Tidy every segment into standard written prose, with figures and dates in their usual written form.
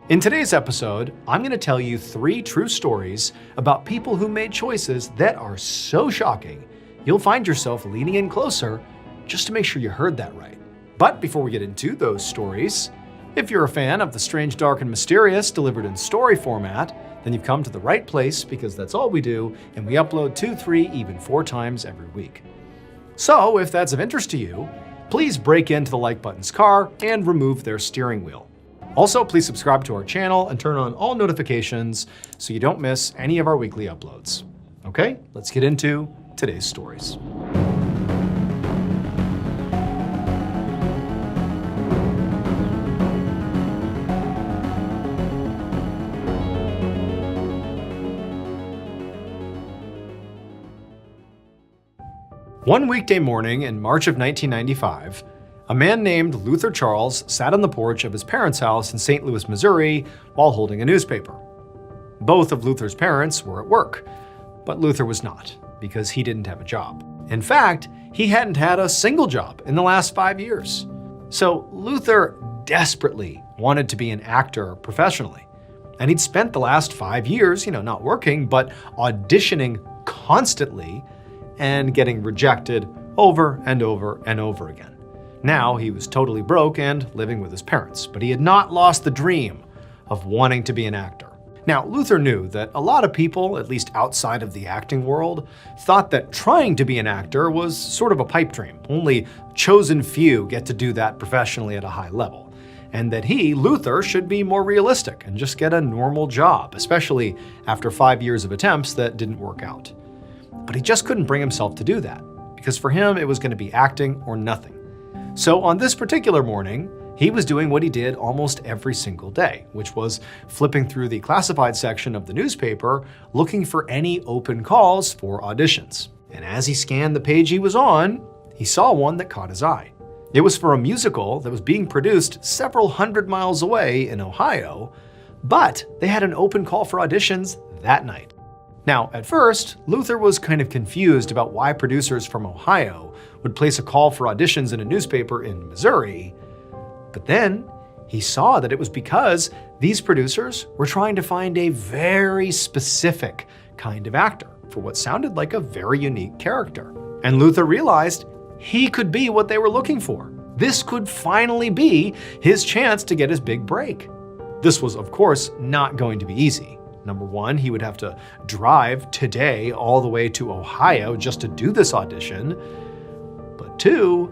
In today's episode, I'm going to tell you 3 true stories about people who made choices that are so shocking, you'll find yourself leaning in closer just to make sure you heard that right. But before we get into those stories, if you're a fan of the strange, dark, and mysterious delivered in story format, then you've come to the right place because that's all we do, and we upload 2, 3, even 4 times every week. So if that's of interest to you, please break into the like button's car and remove their steering wheel. Also, please subscribe to our channel and turn on all notifications so you don't miss any of our weekly uploads. Okay, let's get into today's stories. One weekday morning in March of 1995, a man named Luther Charles sat on the porch of his parents' house in St. Louis, Missouri, while holding a newspaper. Both of Luther's parents were at work, but Luther was not, because he didn't have a job. In fact, he hadn't had a single job in the last 5 years. So Luther desperately wanted to be an actor professionally. And he'd spent the last 5 years, not working, but auditioning constantly and getting rejected over and over and over again. Now he was totally broke and living with his parents, but he had not lost the dream of wanting to be an actor. Now, Luther knew that a lot of people, at least outside of the acting world, thought that trying to be an actor was sort of a pipe dream. Only chosen few get to do that professionally at a high level. And that he, Luther, should be more realistic and just get a normal job, especially after 5 years of attempts that didn't work out. But he just couldn't bring himself to do that, because for him it was going to be acting or nothing. So on this particular morning, he was doing what he did almost every single day, which was flipping through the classified section of the newspaper, looking for any open calls for auditions. And as he scanned the page he was on, he saw one that caught his eye. It was for a musical that was being produced several hundred miles away in Ohio, but they had an open call for auditions that night. Now, at first, Luther was kind of confused about why producers from Ohio would place a call for auditions in a newspaper in Missouri. But then he saw that it was because these producers were trying to find a very specific kind of actor for what sounded like a very unique character. And Luther realized he could be what they were looking for. This could finally be his chance to get his big break. This was, of course, not going to be easy. Number one, he would have to drive today all the way to Ohio just to do this audition. But 2,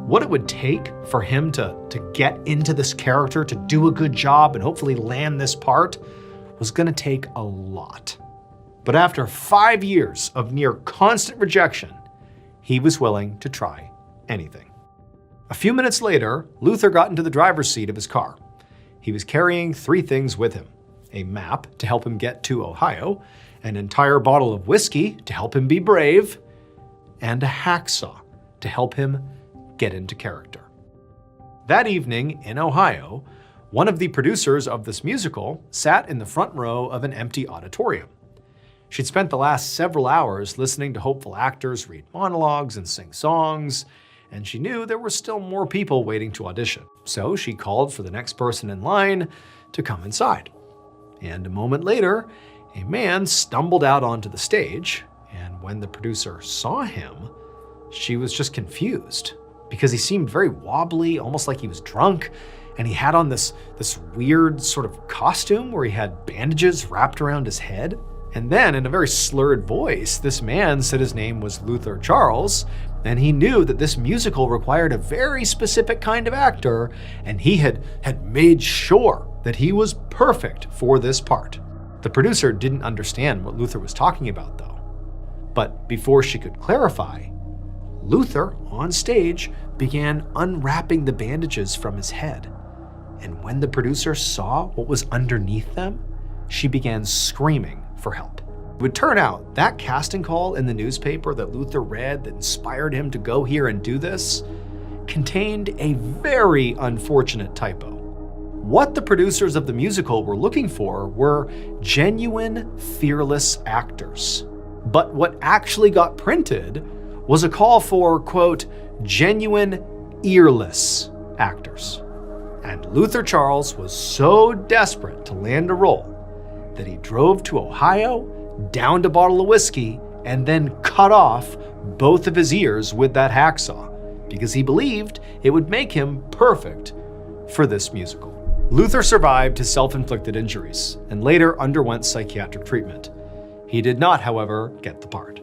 what it would take for him to get into this character, to do a good job and hopefully land this part, was going to take a lot. But after 5 years of near constant rejection, he was willing to try anything. A few minutes later, Luther got into the driver's seat of his car. He was carrying 3 things with him: a map to help him get to Ohio, an entire bottle of whiskey to help him be brave, and a hacksaw to help him get into character. That evening in Ohio, one of the producers of this musical sat in the front row of an empty auditorium. She'd spent the last several hours listening to hopeful actors read monologues and sing songs, and she knew there were still more people waiting to audition. So she called for the next person in line to come inside. And a moment later, a man stumbled out onto the stage, and when the producer saw him, she was just confused because he seemed very wobbly, almost like he was drunk, and he had on this weird sort of costume where he had bandages wrapped around his head. And then, in a very slurred voice, this man said his name was Luther Charles, and he knew that this musical required a very specific kind of actor, and he had made sure that he was perfect for this part. The producer didn't understand what Luther was talking about, though. But before she could clarify, Luther, on stage, began unwrapping the bandages from his head. And when the producer saw what was underneath them, she began screaming for help. It would turn out that casting call in the newspaper that Luther read that inspired him to go here and do this contained a very unfortunate typo. What the producers of the musical were looking for were genuine, fearless actors. But what actually got printed was a call for, quote, genuine, earless actors. And Luther Charles was so desperate to land a role that he drove to Ohio, downed a bottle of whiskey, and then cut off both of his ears with that hacksaw because he believed it would make him perfect for this musical. Luther survived his self-inflicted injuries and later underwent psychiatric treatment. He did not, however, get the part.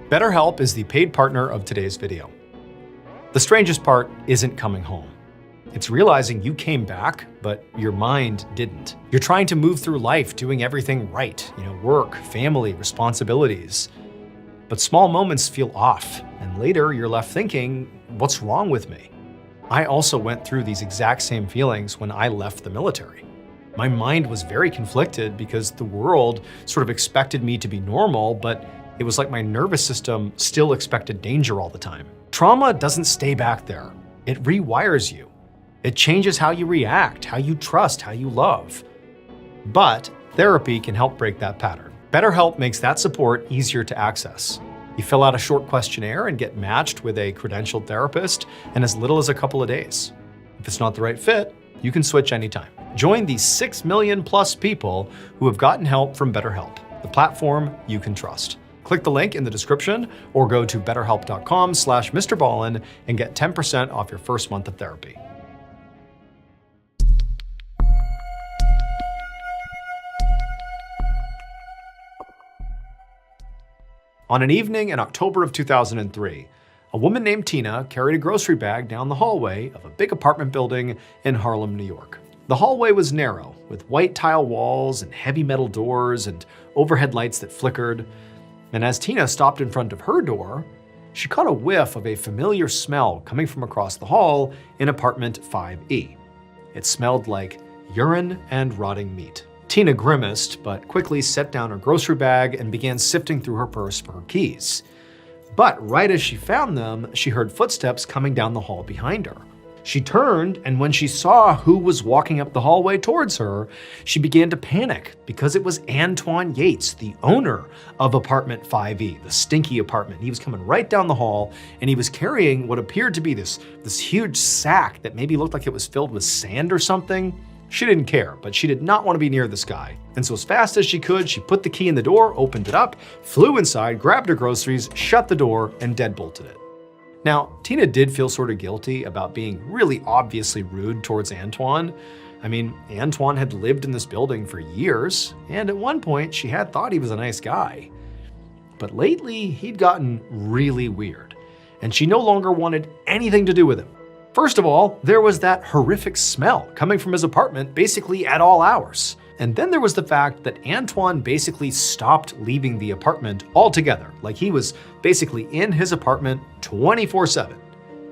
BetterHelp is the paid partner of today's video. The strangest part isn't coming home. It's realizing you came back, but your mind didn't. You're trying to move through life doing everything right, work, family, responsibilities. But small moments feel off, and later you're left thinking, what's wrong with me? I also went through these exact same feelings when I left the military. My mind was very conflicted because the world sort of expected me to be normal, but it was like my nervous system still expected danger all the time. Trauma doesn't stay back there. It rewires you. It changes how you react, how you trust, how you love. But therapy can help break that pattern. BetterHelp makes that support easier to access. You fill out a short questionnaire and get matched with a credentialed therapist in as little as a couple of days. If it's not the right fit, you can switch anytime. Join the 6 million plus people who have gotten help from BetterHelp, the platform you can trust. Click the link in the description or go to betterhelp.com/Mr. Ballen and get 10% off your first month of therapy. On an evening in October of 2003, a woman named Tina carried a grocery bag down the hallway of a big apartment building in Harlem, New York. The hallway was narrow, with white tile walls and heavy metal doors and overhead lights that flickered. And as Tina stopped in front of her door, she caught a whiff of a familiar smell coming from across the hall in apartment 5E. It smelled like urine and rotting meat. Tina grimaced, but quickly set down her grocery bag and began sifting through her purse for her keys. But right as she found them, she heard footsteps coming down the hall behind her. She turned, and when she saw who was walking up the hallway towards her, she began to panic because it was Antoine Yates, the owner of apartment 5E, the stinky apartment. He was coming right down the hall, and he was carrying what appeared to be this huge sack that maybe looked like it was filled with sand or something. She didn't care, but she did not want to be near this guy. And so as fast as she could, she put the key in the door, opened it up, flew inside, grabbed her groceries, shut the door, and deadbolted it. Now, Tina did feel sort of guilty about being really obviously rude towards Antoine. I mean, Antoine had lived in this building for years, and at one point she had thought he was a nice guy. But lately, he'd gotten really weird, and she no longer wanted anything to do with him. First of all, there was that horrific smell coming from his apartment basically at all hours. And then there was the fact that Antoine basically stopped leaving the apartment altogether. Like he was basically in his apartment 24/7.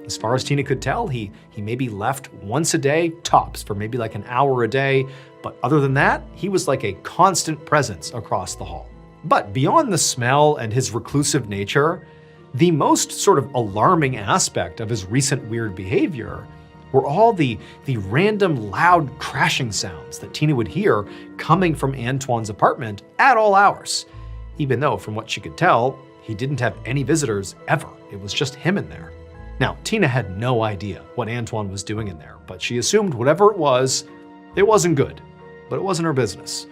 As far as Tina could tell, he maybe left once a day, tops, for maybe like an hour a day. But other than that, he was like a constant presence across the hall. But beyond the smell and his reclusive nature, the most sort of alarming aspect of his recent weird behavior were all the random loud crashing sounds that Tina would hear coming from Antoine's apartment at all hours, even though from what she could tell, he didn't have any visitors ever. It was just him in there. Now, Tina had no idea what Antoine was doing in there, but she assumed whatever it wasn't good, but it wasn't her business.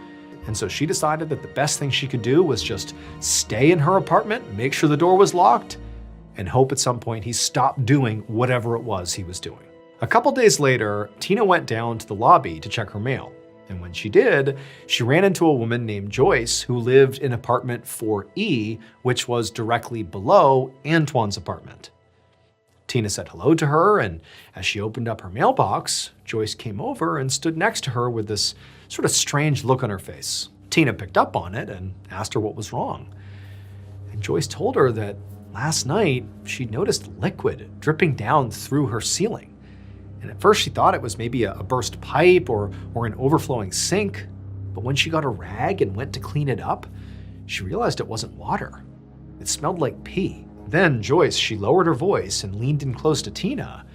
And so she decided that the best thing she could do was just stay in her apartment, make sure the door was locked, and hope at some point he stopped doing whatever it was he was doing. A couple days later, Tina went down to the lobby to check her mail. And when she did, she ran into a woman named Joyce who lived in apartment 4E, which was directly below Antoine's apartment. Tina said hello to her, and as she opened up her mailbox, Joyce came over and stood next to her with this sort of strange look on her face. Tina picked up on it and asked her what was wrong. And Joyce told her that last night she'd noticed liquid dripping down through her ceiling. And at first she thought it was maybe a burst pipe or an overflowing sink. But when she got a rag and went to clean it up, she realized it wasn't water. It smelled like pee. Then Joyce, she lowered her voice and leaned in close to Tina,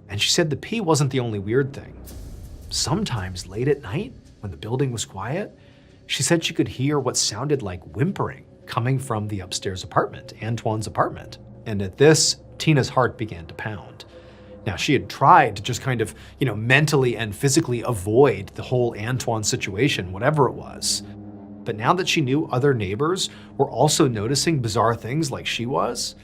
and she said the pee wasn't the only weird thing. Sometimes late at night, when the building was quiet, she said she could hear what sounded like whimpering coming from the upstairs apartment, Antoine's apartment. And at this, Tina's heart began to pound. Now, she had tried to just kind of, mentally and physically avoid the whole Antoine situation, whatever it was. But now that she knew other neighbors were also noticing bizarre things like she was,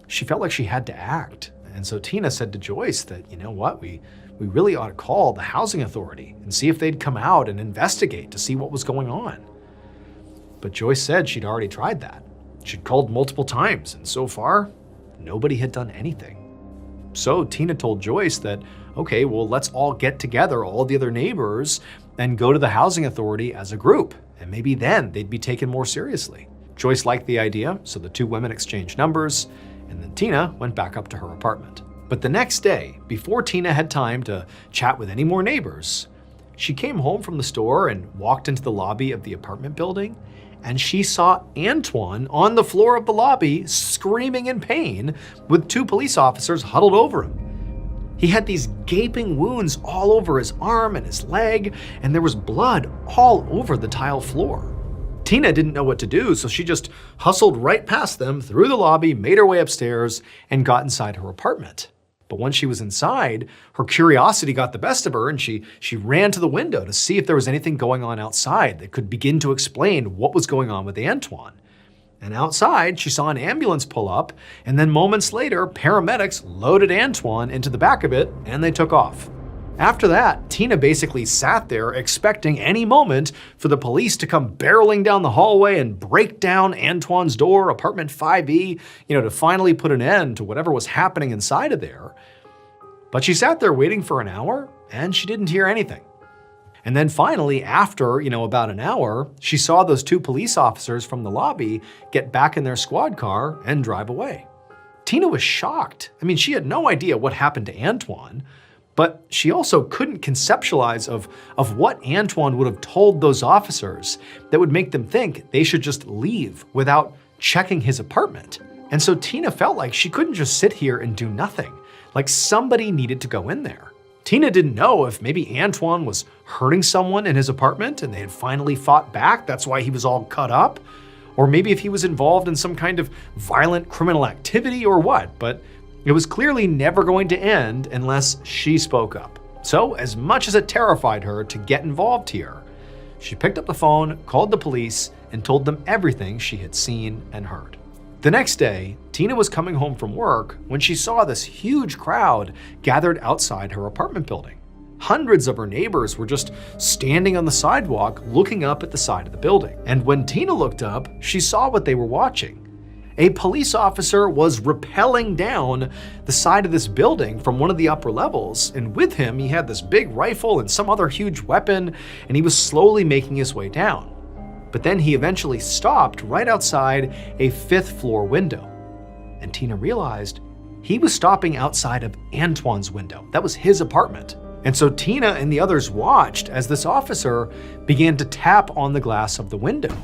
she felt like she had to act. And so Tina said to Joyce that, we really ought to call the housing authority and see if they'd come out and investigate to see what was going on. But Joyce said she'd already tried that. She'd called multiple times, and so far, nobody had done anything. So Tina told Joyce that, okay, well, let's all get together, all the other neighbors, and go to the housing authority as a group, and maybe then they'd be taken more seriously. Joyce liked the idea, so the two women exchanged numbers, and then Tina went back up to her apartment. But the next day, before Tina had time to chat with any more neighbors, she came home from the store and walked into the lobby of the apartment building, and she saw Antoine on the floor of the lobby screaming in pain with two police officers huddled over him. He had these gaping wounds all over his arm and his leg, and there was blood all over the tile floor. Tina didn't know what to do, so she just hustled right past them, through the lobby, made her way upstairs, and got inside her apartment. But once she was inside, her curiosity got the best of her, and she ran to the window to see if there was anything going on outside that could begin to explain what was going on with Antoine. And outside, she saw an ambulance pull up, and then moments later, paramedics loaded Antoine into the back of it, and they took off. After that, Tina basically sat there expecting any moment for the police to come barreling down the hallway and break down Antoine's door, apartment 5E, to finally put an end to whatever was happening inside of there. But she sat there waiting for an hour, and she didn't hear anything. And then finally, after, about an hour, she saw those two police officers from the lobby get back in their squad car and drive away. Tina was shocked. She had no idea what happened to Antoine, but she also couldn't conceptualize of what Antoine would have told those officers that would make them think they should just leave without checking his apartment. And so Tina felt like she couldn't just sit here and do nothing, like somebody needed to go in there. Tina didn't know if maybe Antoine was hurting someone in his apartment and they had finally fought back, that's why he was all cut up, or maybe if he was involved in some kind of violent criminal activity or what, but it was clearly never going to end unless she spoke up. So, as much as it terrified her to get involved here, she picked up the phone, called the police, and told them everything she had seen and heard. The next day, Tina was coming home from work when she saw this huge crowd gathered outside her apartment building. Hundreds of her neighbors were just standing on the sidewalk looking up at the side of the building. And when Tina looked up, she saw what they were watching. A police officer was rappelling down the side of this building from one of the upper levels, and with him he had this big rifle and some other huge weapon, and he was slowly making his way down. But then he eventually stopped right outside a 5th floor window. And Tina realized he was stopping outside of Antoine's window. That was his apartment. And so Tina and the others watched as this officer began to tap on the glass of the window.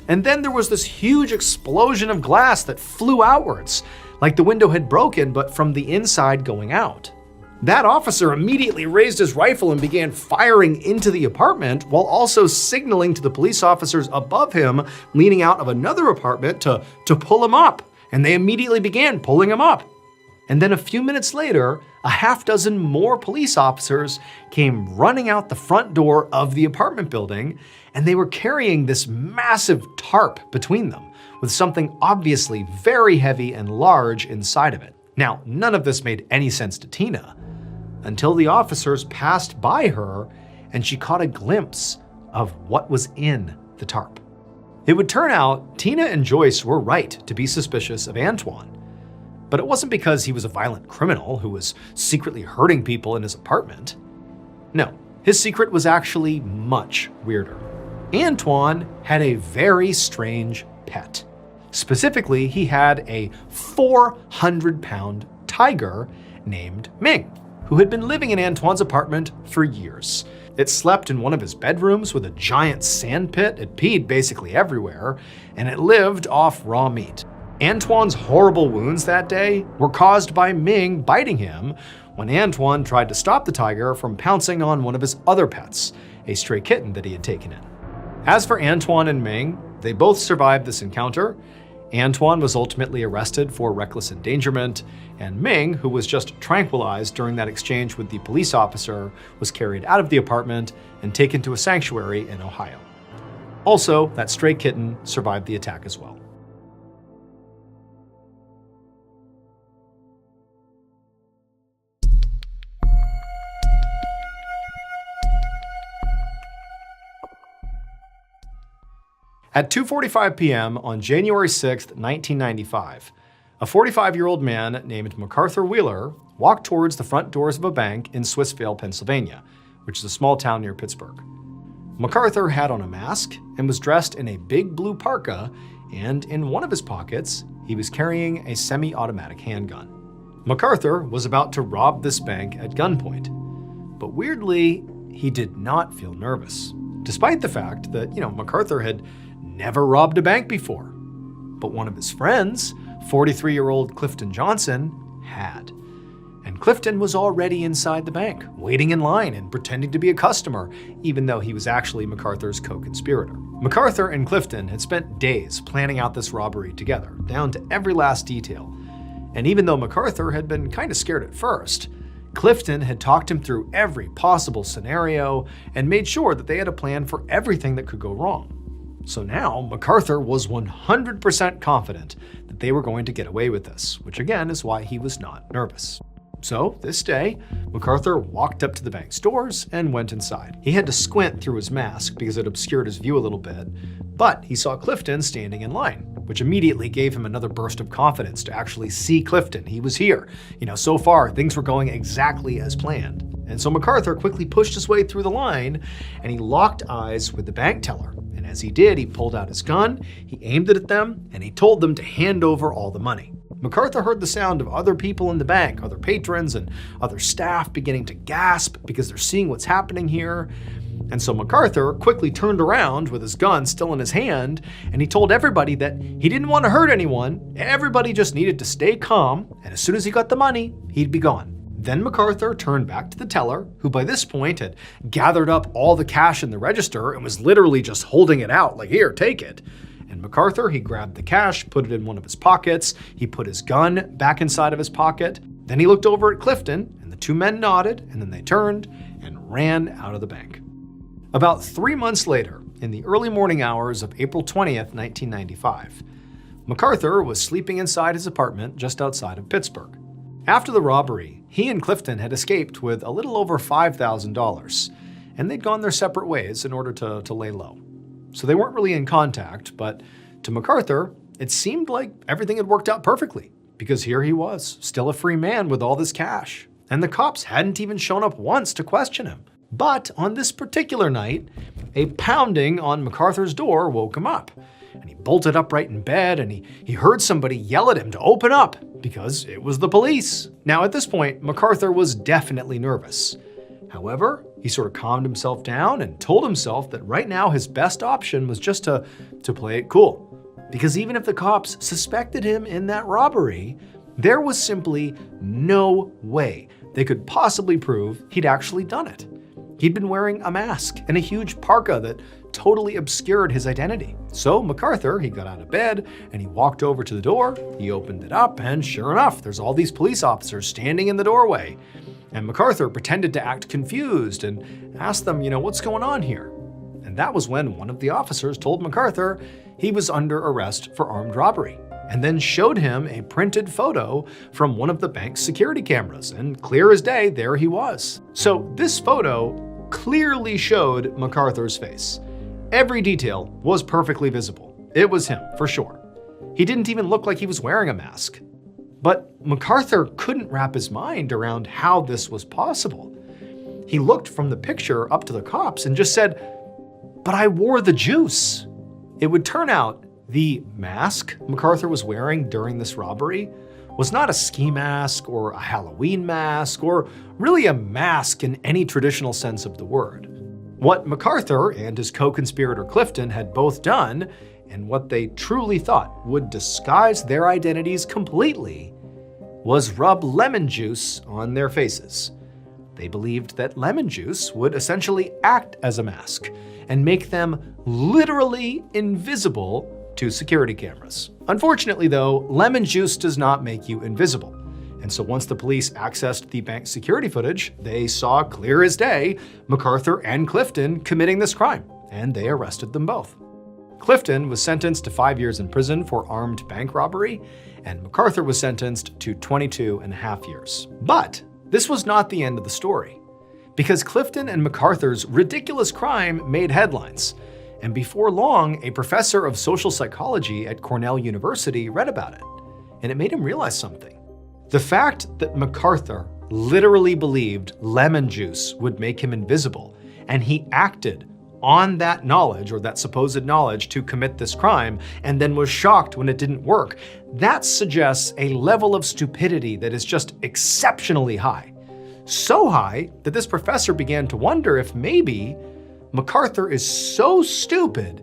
And then there was this huge explosion of glass that flew outwards, like the window had broken, but from the inside going out. That officer immediately raised his rifle and began firing into the apartment while also signaling to the police officers above him, leaning out of another apartment, to pull him up. And they immediately began pulling him up. And then a few minutes later, a half dozen more police officers came running out the front door of the apartment building, and they were carrying this massive tarp between them, with something obviously very heavy and large inside of it. Now, none of this made any sense to Tina, until the officers passed by her and she caught a glimpse of what was in the tarp. It would turn out Tina and Joyce were right to be suspicious of Antoine. But it wasn't because he was a violent criminal who was secretly hurting people in his apartment. No, his secret was actually much weirder. Antoine had a very strange pet. Specifically, he had a 400-pound tiger named Ming, who had been living in Antoine's apartment for years. It slept in one of his bedrooms with a giant sand pit. It peed basically everywhere, and it lived off raw meat. Antoine's horrible wounds that day were caused by Ming biting him when Antoine tried to stop the tiger from pouncing on one of his other pets, a stray kitten that he had taken in. As for Antoine and Ming, they both survived this encounter, Antoine was ultimately arrested for reckless endangerment, and Ming, who was just tranquilized during that exchange with the police officer, was carried out of the apartment and taken to a sanctuary in Ohio. Also, that stray kitten survived the attack as well. At 2:45 p.m. on January 6, 1995, a 45-year-old man named MacArthur Wheeler walked towards the front doors of a bank in Swissvale, Pennsylvania, which is a small town near Pittsburgh. MacArthur had on a mask and was dressed in a big blue parka, and in one of his pockets, he was carrying a semi-automatic handgun. MacArthur was about to rob this bank at gunpoint, but weirdly, he did not feel nervous, despite the fact that, MacArthur had never robbed a bank before. But one of his friends, 43-year-old Clifton Johnson, had. And Clifton was already inside the bank, waiting in line and pretending to be a customer, even though he was actually MacArthur's co-conspirator. MacArthur and Clifton had spent days planning out this robbery together, down to every last detail. And even though MacArthur had been kind of scared at first, Clifton had talked him through every possible scenario and made sure that they had a plan for everything that could go wrong. So now, MacArthur was 100% confident that they were going to get away with this, which again is why he was not nervous. So this day, MacArthur walked up to the bank's doors and went inside. He had to squint through his mask because it obscured his view a little bit, but he saw Clifton standing in line, which immediately gave him another burst of confidence to actually see Clifton. He was here. So far, things were going exactly as planned. And so MacArthur quickly pushed his way through the line, and he locked eyes with the bank teller. And as he did, he pulled out his gun, he aimed it at them, and he told them to hand over all the money. MacArthur heard the sound of other people in the bank, other patrons and other staff beginning to gasp because they're seeing what's happening here. And so MacArthur quickly turned around with his gun still in his hand, and he told everybody that he didn't want to hurt anyone. Everybody just needed to stay calm, and as soon as he got the money, he'd be gone. Then MacArthur turned back to the teller, who by this point had gathered up all the cash in the register and was literally just holding it out, like, here, take it. And MacArthur, he grabbed the cash, put it in one of his pockets, he put his gun back inside of his pocket. Then he looked over at Clifton, and the two men nodded, and then they turned and ran out of the bank. About 3 months later, in the early morning hours of April 20th, 1995, MacArthur was sleeping inside his apartment just outside of Pittsburgh. After the robbery, he and Clifton had escaped with a little over $5,000, and they'd gone their separate ways in order to lay low. So they weren't really in contact, but to MacArthur, it seemed like everything had worked out perfectly, because here he was, still a free man with all this cash. And the cops hadn't even shown up once to question him. But on this particular night, a pounding on MacArthur's door woke him up. And he bolted upright in bed, and he heard somebody yell at him to open up, because it was the police. Now at this point, MacArthur was definitely nervous. However, he sort of calmed himself down and told himself that right now his best option was just to play it cool. Because even if the cops suspected him in that robbery, there was simply no way they could possibly prove he'd actually done it. He'd been wearing a mask and a huge parka that totally obscured his identity. So MacArthur, he got out of bed and he walked over to the door, he opened it up, and sure enough, there's all these police officers standing in the doorway. And MacArthur pretended to act confused and asked them, what's going on here? And that was when one of the officers told MacArthur he was under arrest for armed robbery, and then showed him a printed photo from one of the bank's security cameras, and clear as day, there he was. So this photo clearly showed MacArthur's face. Every detail was perfectly visible. It was him, for sure. He didn't even look like he was wearing a mask. But MacArthur couldn't wrap his mind around how this was possible. He looked from the picture up to the cops and just said, "But I wore the juice." It would turn out the mask MacArthur was wearing during this robbery was not a ski mask or a Halloween mask or really a mask in any traditional sense of the word. What MacArthur and his co-conspirator Clifton had both done, and what they truly thought would disguise their identities completely, was rub lemon juice on their faces. They believed that lemon juice would essentially act as a mask and make them literally invisible to security cameras. Unfortunately though, lemon juice does not make you invisible. And so once the police accessed the bank's security footage, they saw clear as day MacArthur and Clifton committing this crime, and they arrested them both. Clifton was sentenced to 5 years in prison for armed bank robbery, and MacArthur was sentenced to 22.5 years. But this was not the end of the story, because Clifton and MacArthur's ridiculous crime made headlines. And before long, a professor of social psychology at Cornell University read about it, and it made him realize something. The fact that MacArthur literally believed lemon juice would make him invisible, and he acted on that knowledge, or that supposed knowledge, to commit this crime, and then was shocked when it didn't work, that suggests a level of stupidity that is just exceptionally high. So high that this professor began to wonder if maybe MacArthur is so stupid,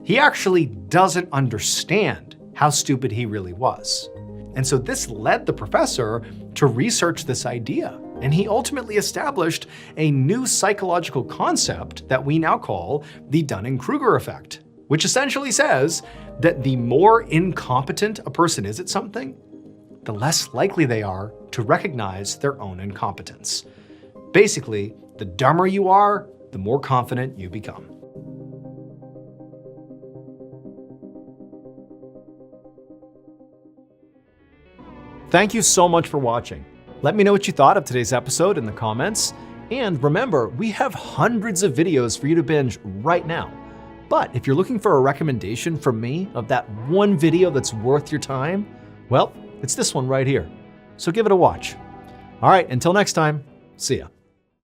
he actually doesn't understand how stupid he really was. And so this led the professor to research this idea, and he ultimately established a new psychological concept that we now call the Dunning-Kruger effect, which essentially says that the more incompetent a person is at something, the less likely they are to recognize their own incompetence. Basically, the dumber you are, the more confident you become. Thank you so much for watching. Let me know what you thought of today's episode in the comments. And remember, we have hundreds of videos for you to binge right now. But if you're looking for a recommendation from me of that one video that's worth your time, well, it's this one right here. So give it a watch. All right, until next time, see ya.